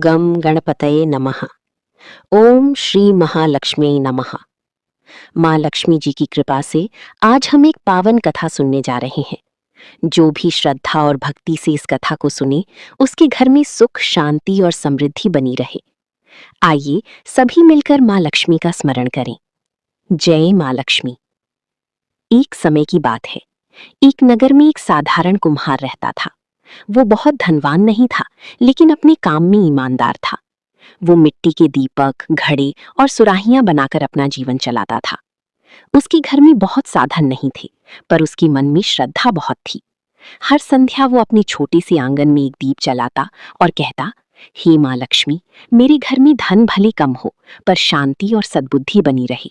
गम गणपतये नमः। ओम श्री महालक्ष्मी नमः। माँ लक्ष्मी जी की कृपा से आज हम एक पावन कथा सुनने जा रहे हैं। जो भी श्रद्धा और भक्ति से इस कथा को सुने, उसके घर में सुख, शांति और समृद्धि बनी रहे। आइए सभी मिलकर माँ लक्ष्मी का स्मरण करें। जय माँ लक्ष्मी। एक समय की बात है। एक नगर में एक साधारण कुम्हार रहता था। वो बहुत धनवान नहीं था, लेकिन अपने काम में ईमानदार था। वो मिट्टी के दीपक, घड़े और सुराहियां बनाकर अपना जीवन चलाता था। उसके घर में बहुत साधन नहीं थे, पर उसके मन में श्रद्धा बहुत थी। हर संध्या वो अपने छोटे से आंगन में एक दीप जलाता और कहता, हे माँ लक्ष्मी, मेरे घर में धन भले कम हो, पर शांति और सद्बुद्धि बनी रहे।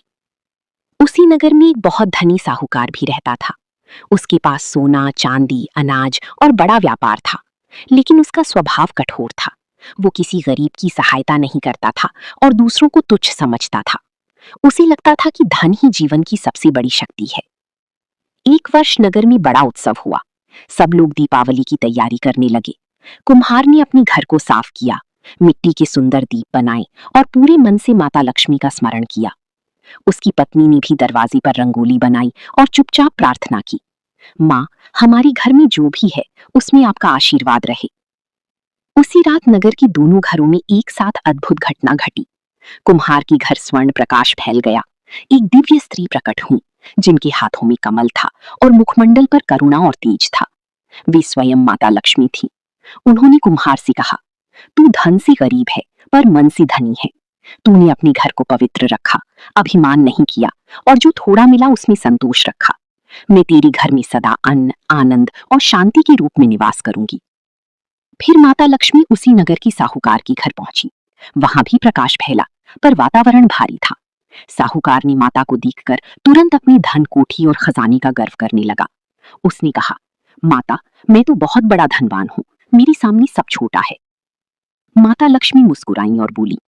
उसी नगर में एक बहुत धनी साहूकार भी रहता था। उसके पास सोना, चांदी, अनाज और बड़ा व्यापार था, लेकिन उसका स्वभाव कठोर था। वो किसी गरीब की सहायता नहीं करता था और दूसरों को तुच्छ समझता था। उसे लगता था कि धन ही जीवन की सबसे बड़ी शक्ति है। एक वर्ष नगर में बड़ा उत्सव हुआ। सब लोग दीपावली की तैयारी करने लगे। कुम्हार ने अपने घर को साफ किया, मिट्टी के सुंदर दीप बनाए और पूरे मन से माता लक्ष्मी का स्मरण किया। उसकी पत्नी ने भी दरवाजे पर रंगोली बनाई और चुपचाप प्रार्थना की, माँ, हमारे घर में जो भी है उसमें आपका आशीर्वाद रहे। उसी रात नगर के दोनों घरों में एक साथ अद्भुत घटना घटी। कुम्हार के घर स्वर्ण प्रकाश फैल गया। एक दिव्य स्त्री प्रकट हुई, जिनके हाथों में कमल था और मुखमंडल पर करुणा और तेज था। वे स्वयं माता लक्ष्मी थी। उन्होंने कुम्हार से कहा, तू धन से गरीब है, पर मन से धनी है। तूने अपने घर को पवित्र रखा, अभिमान नहीं किया और जो थोड़ा मिला उसमें संतोष रखा। मैं तेरे घर में सदा अन्न, आनंद और शांति के रूप में निवास करूंगी। फिर माता लक्ष्मी उसी नगर की साहूकार के घर पहुंची। वहां भी प्रकाश फैला, पर वातावरण भारी था। साहूकार ने माता को देखकर तुरंत अपनी धन, कोठी और खजाने का गर्व करने लगा। उसने कहा, माता, मैं तो बहुत बड़ा धनवान हूँ, मेरे सामने सब छोटा है। माता लक्ष्मी मुस्कुराई और बोली,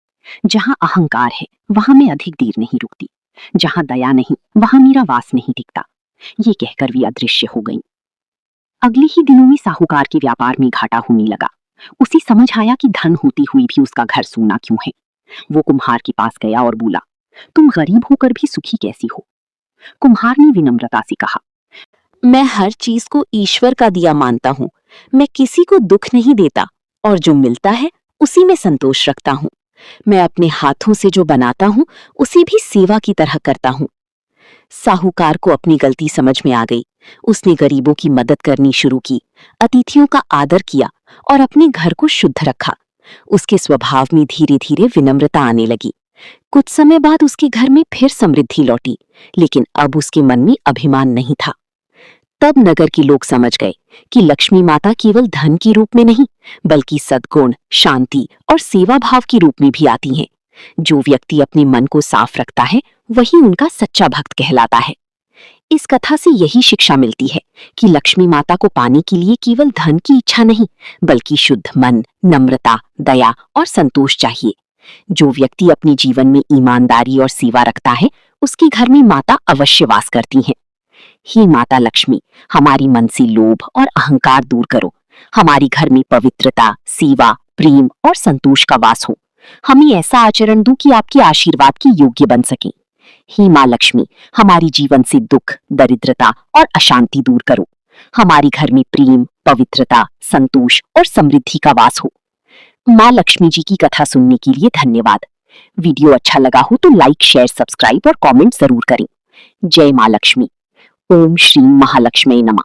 जहां अहंकार है वहां मैं अधिक देर नहीं रुकती। जहां दया नहीं वहां मेरा वास नहीं टिकता। ये कहकर वे अदृश्य हो गईं। अगले ही दिनों में साहूकार के व्यापार में घाटा होने लगा। उसे समझ आया कि धन होती हुई भी उसका घर सूना क्यों है। वो कुम्हार के पास गया और बोला, तुम गरीब होकर भी सुखी कैसी हो? कुम्हार ने विनम्रता से कहा, मैं हर चीज को ईश्वर का दिया मानता हूँ। मैं किसी को दुख नहीं देता और जो मिलता है उसी में संतोष रखता हूँ। मैं अपने हाथों से जो बनाता हूँ उसे भी सेवा की तरह करता हूँ। साहूकार को अपनी गलती समझ में आ गई। उसने गरीबों की मदद करनी शुरू की, अतिथियों का आदर किया और अपने घर को शुद्ध रखा। उसके स्वभाव में धीरे धीरे विनम्रता आने लगी। कुछ समय बाद उसके घर में फिर समृद्धि लौटी, लेकिन अब उसके मन में अभिमान नहीं था। तब नगर के लोग समझ गए कि लक्ष्मी माता केवल धन के रूप में नहीं, बल्कि सद्गुण, शांति और सेवा भाव के रूप में भी आती हैं। जो व्यक्ति अपने मन को साफ रखता है, वही उनका सच्चा भक्त कहलाता है। इस कथा से यही शिक्षा मिलती है कि लक्ष्मी माता को पाने के लिए केवल धन की इच्छा नहीं, बल्कि शुद्ध मन, नम्रता, दया और संतोष चाहिए। जो व्यक्ति अपने जीवन में ईमानदारी और सेवा रखता है, उसके घर में माता अवश्य वास करती हैं। हे माता लक्ष्मी, हमारी मन से लोभ और अहंकार दूर करो। हमारे घर में पवित्रता, सेवा, प्रेम और संतोष का वास हो। हमें ऐसा आचरण दो कि आपके आशीर्वाद के योग्य बन सके। हे माँ लक्ष्मी, हमारी जीवन से दुख, दरिद्रता और अशांति दूर करो। हमारे घर में प्रेम, पवित्रता, संतोष और समृद्धि का वास हो। माँ लक्ष्मी जी की कथा सुनने के लिए धन्यवाद। वीडियो अच्छा लगा हो तो लाइक, शेयर, सब्सक्राइब और कमेंट जरूर करें। जय माँ लक्ष्मी। ओम श्री महालक्ष्मी नमः।